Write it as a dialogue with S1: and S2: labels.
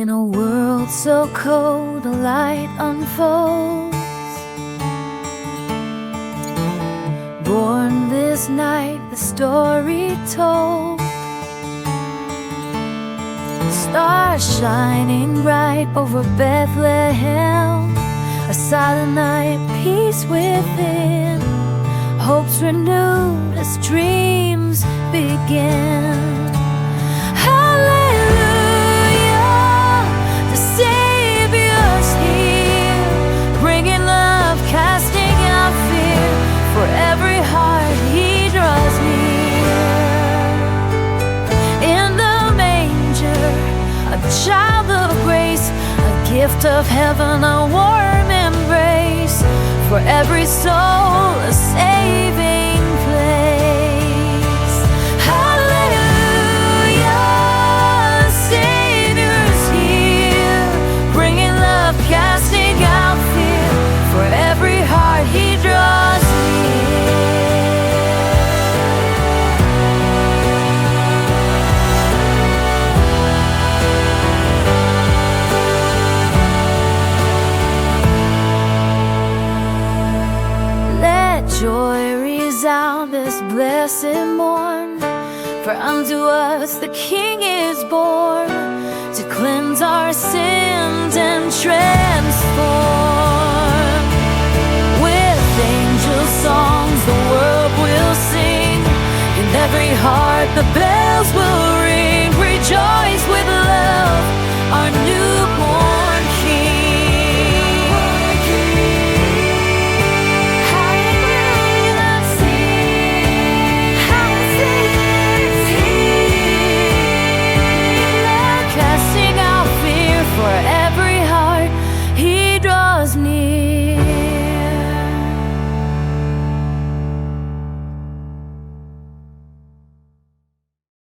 S1: In a world so cold, a light unfolds. Born this night, the story told. Stars shining bright over Bethlehem. A silent night, peace within. Hopes renewed as dreams begin. Every heart he draws near. In the manger, a child of grace, a gift of heaven, a warm embrace. For every soul, a saving place. Hallelujah, Savior's here, bringing love, casting out fear. For every heart he draws near. Joy resound this blessed morn, for unto us the King is born, to cleanse our sins and transform. With angel songs the world will sing, in every heart the bells will ring. Rejoice with